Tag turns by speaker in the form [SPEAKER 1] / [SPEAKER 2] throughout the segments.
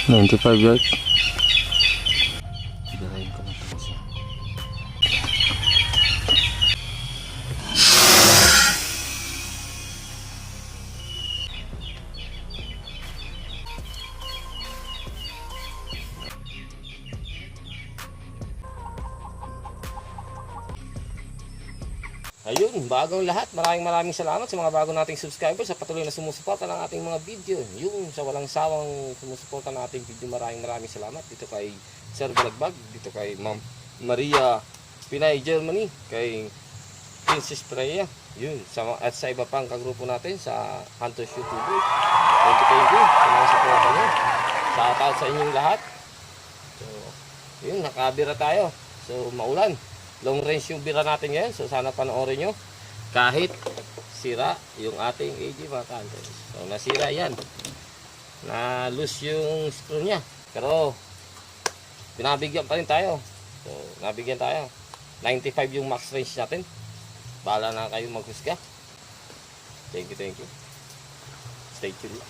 [SPEAKER 1] 95 yards.
[SPEAKER 2] Birahin ko na ito siya. Ayun, bagong lahat. Maraming salamat sa mga bago nating subscribers sa patuloy na sumusuporta ng ating mga video. Yung sa walang sawang sumusuporta ng ating video, maraming salamat. Dito kay Sir Balagbag, dito kay Ma'am Maria Pinay Germany, kay Princess Freya, yun, at sa iba pang kagrupo natin sa Hunters YouTuber. Thank you sa mga suporta nyo. Shout out sa inyong lahat. So, yun, nakabira tayo. So, maulan. Long range yung bira natin ngayon. So sana panoorin nyo. Kahit sira yung ating AG mga ka-hunters. So nasira yan. Na loose yung screw nya. Pero pinabigyan pa rin tayo. So nabigyan tayo. 95 yung max range natin. Bahala na kayo maghusga. Thank you. Stay tuned.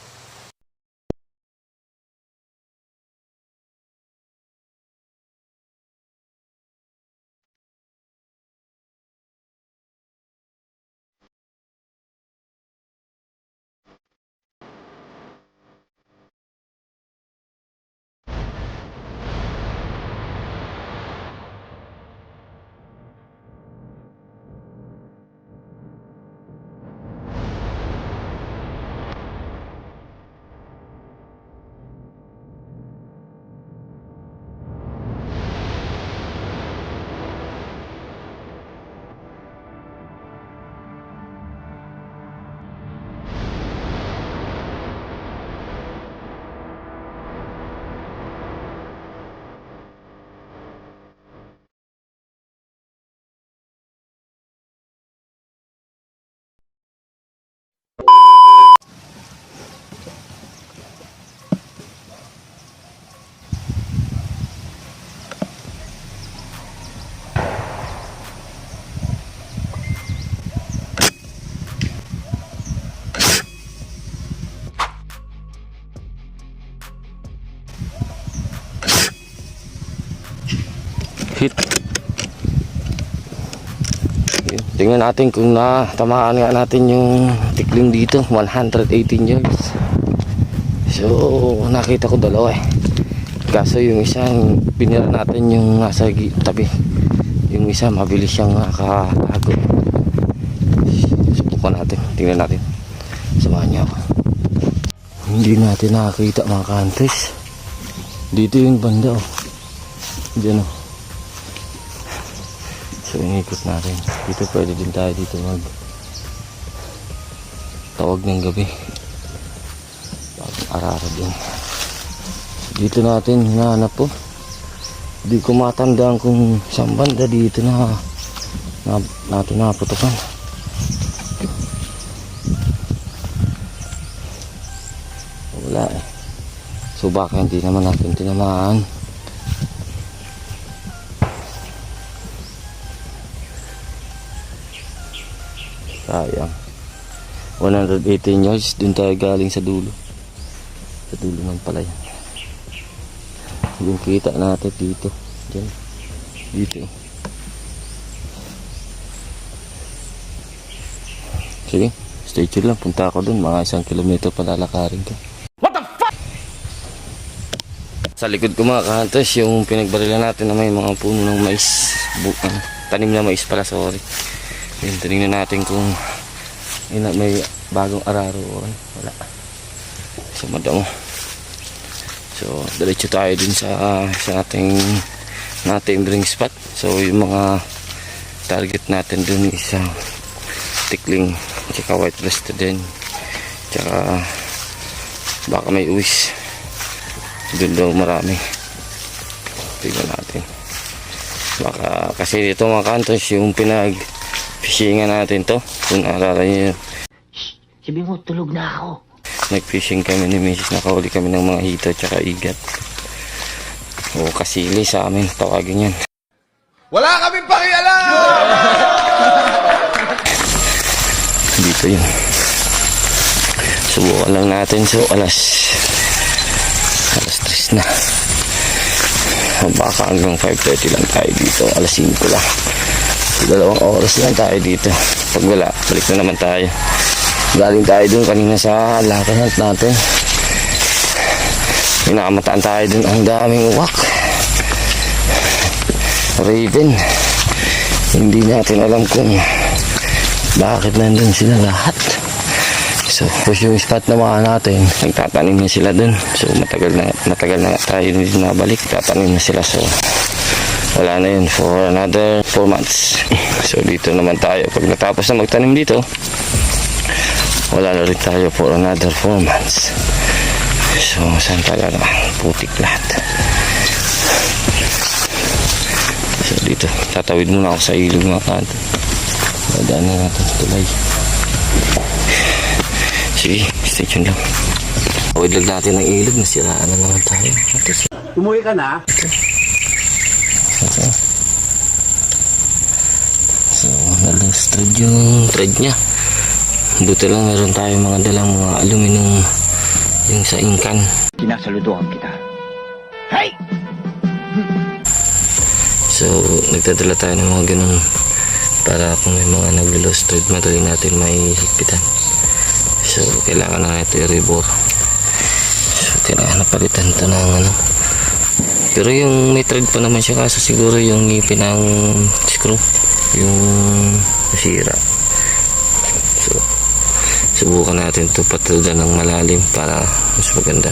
[SPEAKER 1] Hit. Tingnan natin kung natamaan nga natin yung tikling dito. 118 yards. So nakita ko dalawa eh. Kaso yung isa pinira natin yung nasa tabi. Yung isa mabilis siyang nakatago. Subukan natin. Tingnan natin. Samahan niyo ako. Hindi natin nakakita mga ka-hunters. Dito yung banda oh. Diyan oh. So inikot natin. Dito pwede din tayo dito mag tawag ng gabi. Arara din. Dito natin hinahanap po. Hindi ko matandaan kung saan banda dito natin naputukan. Wala eh. So baka hindi naman natin tinamaan. Sayang. 118 yards. Doon tayo galing sa dulo. Sa dulo ng palay. Yung kita natin dito. Diyan. Dito. Sige. Stay tuned lang. Punta ako doon. Mga 1 kilometro palalakarin ka. What the fuck? Sa likod ko mga ka-hunters, yung pinagbarilan natin na may mga puno ng mais. Tanim na mais pala, sorry. Yun, tinignan natin kung may bagong araro o wala. So madamo. So diretso tayo din sa ating bring spot. So yung mga target natin dun is tikling, tsaka white breasted din, tsaka baka may uwis. Dun daw marami. Tingnan natin. Baka kasi dito mga kantos yung fishingan natin to. Kung naalala nyo yun.
[SPEAKER 2] Sabi mo, tulog na ako.
[SPEAKER 1] Nag-fishing kami ni Mrs. Nakahuli kami ng mga hito tsaka igat. O kasili sa amin. Tawagin yan.
[SPEAKER 3] Wala kaming pakialam!
[SPEAKER 1] Dito yun. Subukan lang natin. So alas Alas 3 na. Baka hanggang 5:30 lang tayo dito. Alas 5 lang. 2 oras lang tayo dito. Pag wala, balik na naman tayo. Galing tayo dun kanina sa lakad hunt natin. Pinakamataan tayo dun. Ang daming uwak. Raven. Hindi natin alam kung bakit nandun sila lahat. So, yung spot na mga natin, nagtatanim na sila dun. So, matagal na tayo dito nabalik. Tatanim na sila. So, wala na yun for another 4 months. So, dito naman tayo. Pag natapos na magtanim dito, wala na rin tayo for another 4 months. So, saan talaga? Putik lahat. So, dito. Tatawid muna ako sa ilog mga kanto. Dadaan na natin sa tulay. Sige, stay tuned lang. Tawid lang natin ng ilog. Nasiraan na naman tayo.
[SPEAKER 3] Umuwi ka na?
[SPEAKER 1] So, nalang thread yung thread niya. Buti lang meron tayo mga dalang mga aluminum yung sa inkan.
[SPEAKER 3] Sinasaludoan kita. Hey!
[SPEAKER 1] So, nagdadala tayo ng mga ganun para kung may mga nag-lost thread, madali natin may higpitan. So, kailangan na ito i-rebore. So, kailangan na palitan ito ng ano. Pero yung may thread pa naman siya, kaso siguro yung ngipin ng screw yung nasira. So, subukan natin ito patulan ng malalim para mas maganda.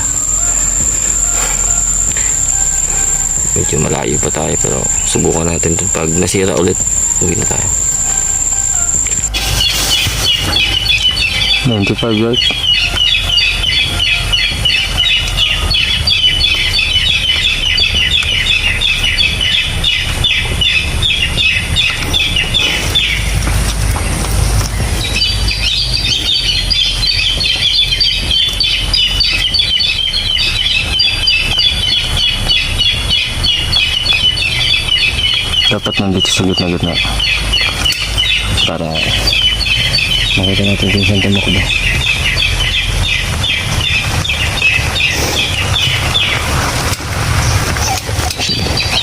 [SPEAKER 1] Medyo malayo pa tayo pero subukan natin ito. Pag nasira ulit, uwi na tayo. 95 yards. Dapat nandito sa gitna-gitna para makita natin kung saan tumakbo.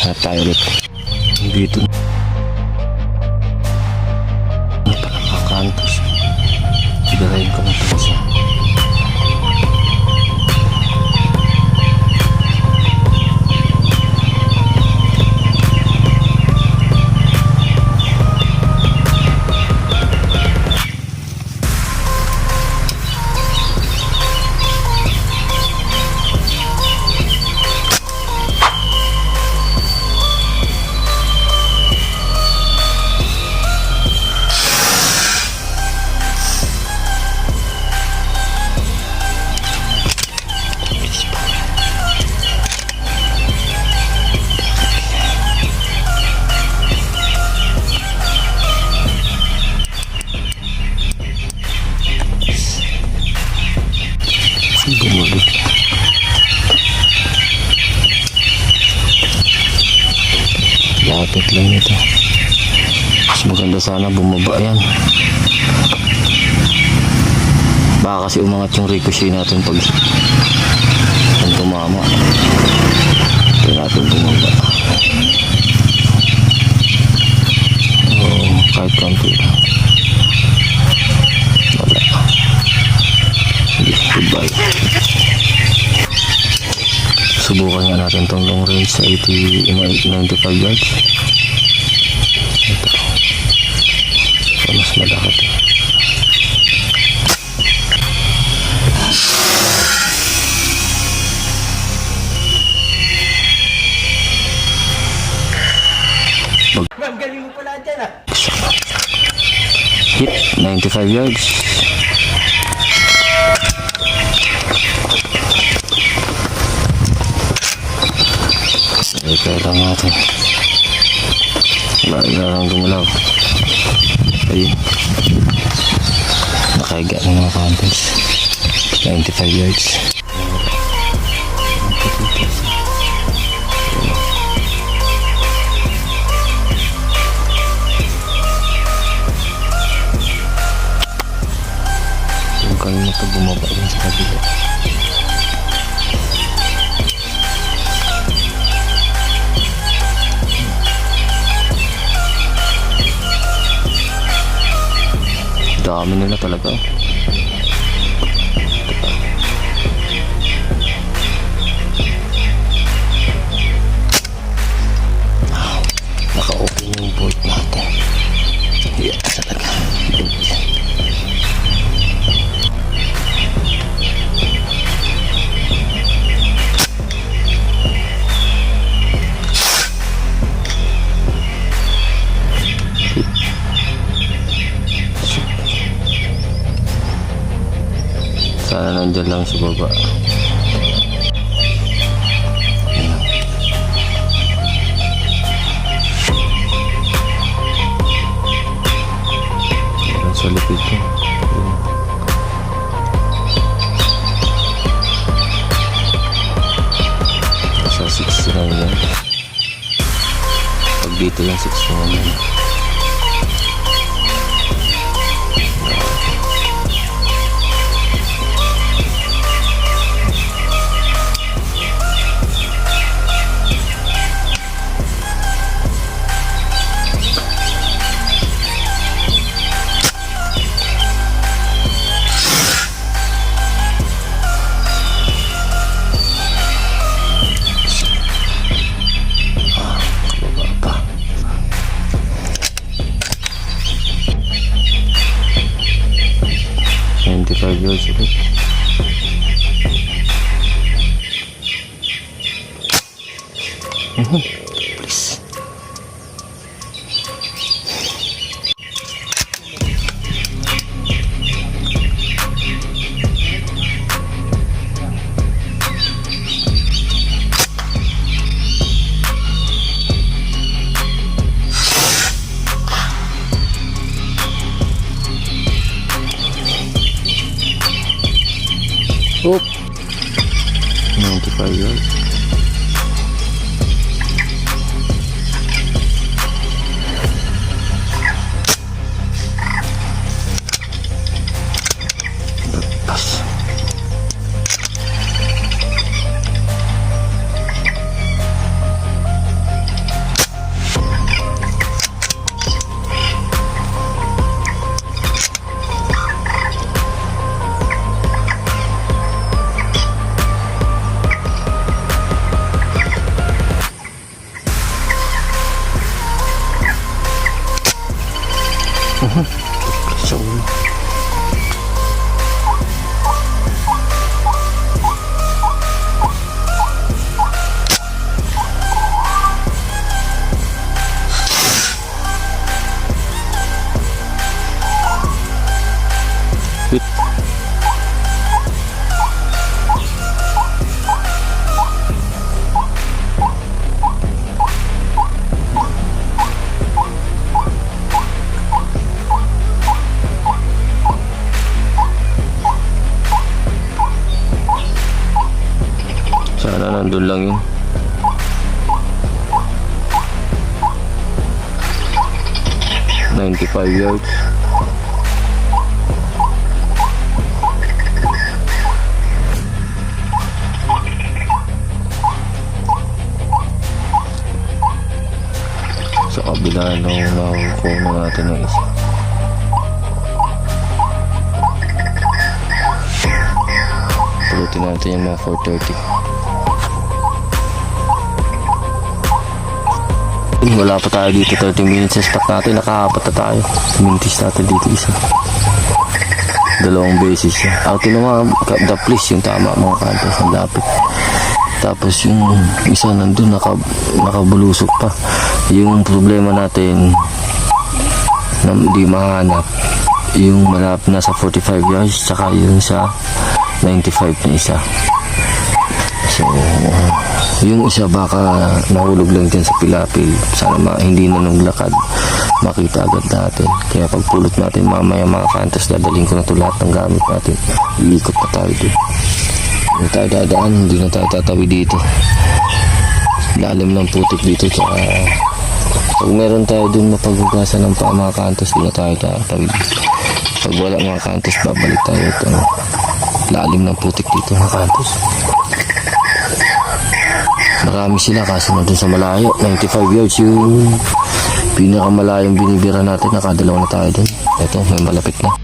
[SPEAKER 1] Hanap tayo ulit dito. Napakakantos. Sigarayin ko na ito isa. Bumalik. Lapit lang ito. Mas maganda sana bumaba yan. Baka kasi umangat yung ricochet natin pag tumama. Ito natin bumaba. Kahit konti lang. Wala. Goodbye. Subukan nga natin itong long range sa 95 yards. Ito. So, mas malaki ito.
[SPEAKER 3] Ang galing mo pala dyan ah.
[SPEAKER 1] Hit 95 yards. Ito lang natin. Wala lang gumalaw. Ayun. Nakahiga ng mga counters. 95 yards. Yung kanina ito bumaba din sa kabila. Dami nila talaga. Naka-open yung bolt natin. Yeah, talaga. Sana nandyan lang sa baba. Ayan. Sa lipid ko. Sa 69 yan. Pag dito lang 69 yan. Years ulit. Please. Oop. 95 yards. Lepas. So, sana nandun lang yun. "95 yards. Sa kabila nung nakukuha na natin ng isa. Pulutin natin yung mga 430. Wala pa tayo dito, 30 minutes sa spot natin, nakahapat na tayo. Mintis natin dito isa. Dalawang beses siya. Ako naman, the place yung tama mga kantos, ang lapit. Tapos yung isa nandun, nakabulusok pa. Yung problema natin na hindi mahanap, yung malapit na sa 45 yards, tsaka yung sa 95 na isa. So, yung isa baka nahulog lang dyan sa pilapil. Sana hindi na nung lakad makita agad natin. Kaya pagpulot natin mamaya mga kantos, dadalhin ko na ito lahat ng gamit natin. Iikot na tayo dito. Hindi tayo dadaan, hindi na tayo tatawi dito. Lalim ng putik dito. Tsaka pag meron tayo dun mapaghugasan ng paa mga kantos, hindi na tayo tatawi dito. Pag wala mga kantos, babalik tayo ito. Lalim ng putik dito mga kantos. Marami sila kasi nandun sa malayo. 95 yards yung pinakamalayong binibira natin. Nakadalawa na tayo dun. Ito, may malapit na.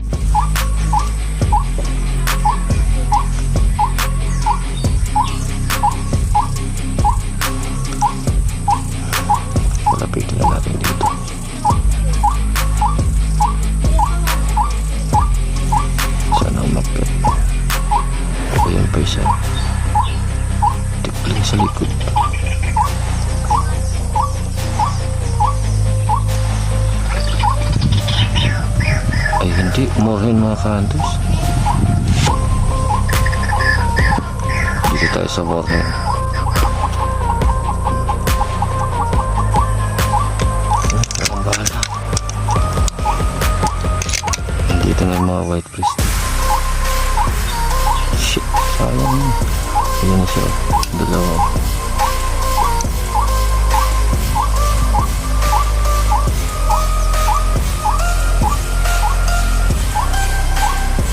[SPEAKER 1] sa likod. Ay hindi, umorhin mga kantos. Dito tayo sa warning. Ang bahala. Dito na yung mga white priest. Shit, sayang. Ayan na siya, dalawa.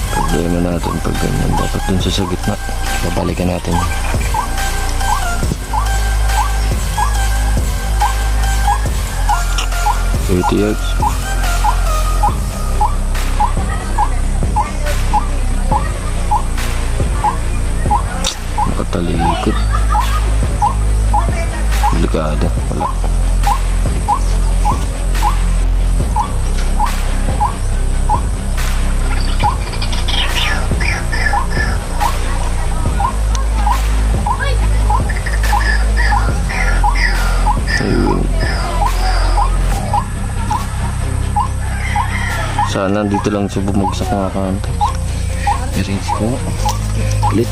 [SPEAKER 1] Problema natin pag ganyan, dapat dun sa gitna. Babalikan natin. yards. Makatalikot. Delikado, wala. Ayun. Sana dito lang siya bumagsak mga kanto. I-rinse ko. Ulit.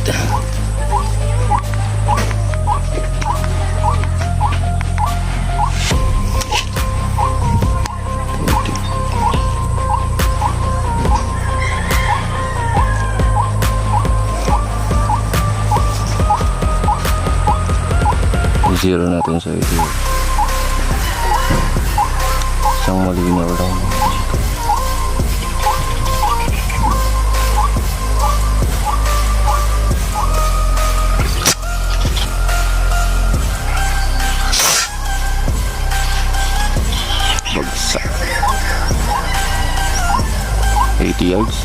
[SPEAKER 1] Zero natin sa ito. Isang malinaw lang. Bagsak. 80 yards.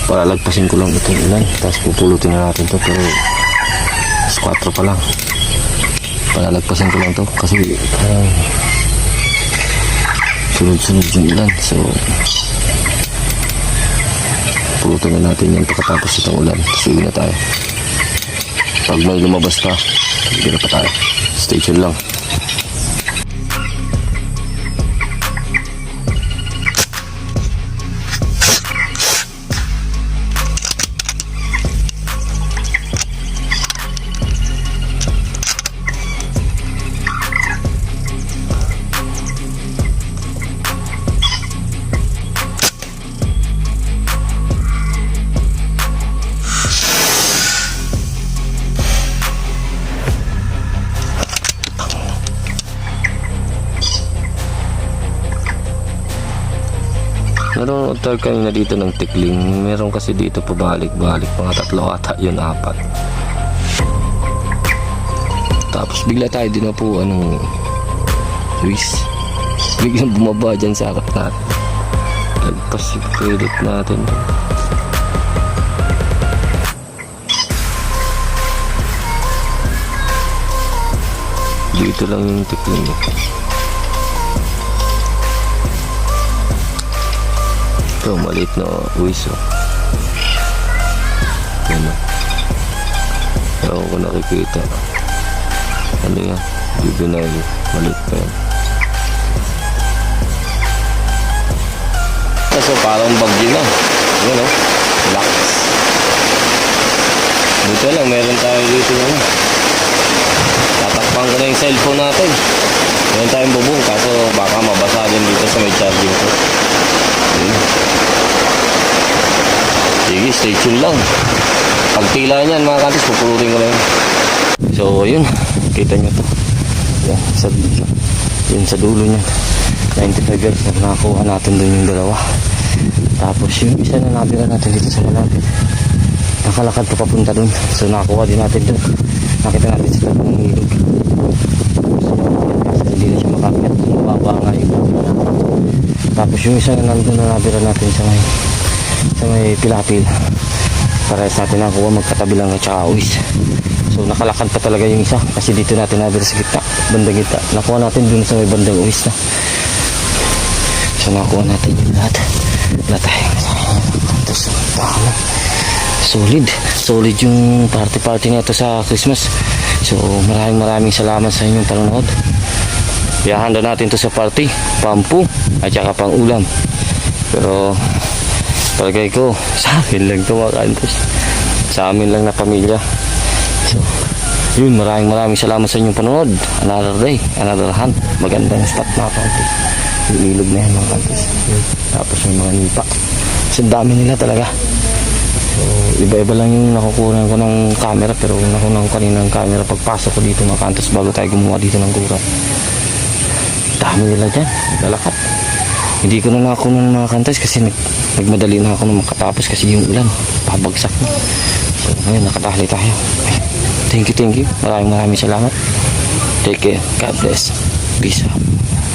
[SPEAKER 1] Palalagpasin ko lang itong ulan, tapos pupulutin na natin to, pero mas 4 pa lang. Palalagpasin ko lang to kasi sunod-sunod yung ulan, so pulutin na natin yan pagkatapos itong ulan. Sige na tayo. Pag may lumabas pa, hindi na pa tayo. Stay tuned lang. Meron tayo kanina dito ng tikling. Meron kasi dito pabalik-balik. Mga 3 ata yun, 4. Tapos bigla tayo dinapuan ng Luis. Biglang bumaba dyan sa akap natin. Lagpas yung credit natin. Dito lang yung tikling. Ito, maliit na uwis, oh. Yan, oh. Ewan ko nakikita. Ano yan? Juvenile. Maliit pa yan. So, parang bagyo na. Yan, oh. Relax. Dito lang, meron tayo dito yan. Tatakpan ko na yung cellphone natin. Meron tayong bubong, kaso baka mabasa din dito sa may charging ko. Sige, stay tuned lang. Pag tila niyan mga kantis, pupulutin ko na yun. So yun, kita nyo to. Yan, sa video. Yun sa dulo niyan. 95 yards na nakakuha natin dun yung dalawa. Tapos yung isa na nabila natin dito sa malapit. Nakalakad pa papunta dun. So nakakuha din natin dun. Nakita natin sila ng ilog. So hindi na siya makakit. Mababa nga yung tapos yung isa na nandun na nabira natin sa may pilapil. Parehas natin nakuha magkatabi lang at saka uwis. So nakalakad pa talaga yung isa kasi dito natin nabira sa gitna, bandang gitna. Nakuha natin dun sa may bandang uwis na. So nakuha natin yung lahat. Wala tayo. Tapos tama. solid yung party nito sa Christmas. So maraming salamat sa inyong panonood. Ihahanda natin to sa party, pampu at saka pang ulam. Pero palagay ko sa amin lang to mga kantos, sa amin lang na pamilya. So yun, maraming salamat sa inyong panonood. Another day, another hunt. Magandang spot na party. Yung ilog na yan mga kantos. Tapos may mga nipa. So dami nila talaga. So iba-iba lang yung nakukuha ko ng camera, pero nakuha ko kanina ng camera pagpasok ko dito mga kantos bago tayo gumawa dito ng gura. Dami nila dyan, lalakad. Hindi ko na nakakuha ng mga kantos kasi nagmadali na ako na makatapos kasi yung ulan pabagsak na. So ngayon nakatali tayo. Thank you. Maraming salamat. Take care. God bless. Peace out.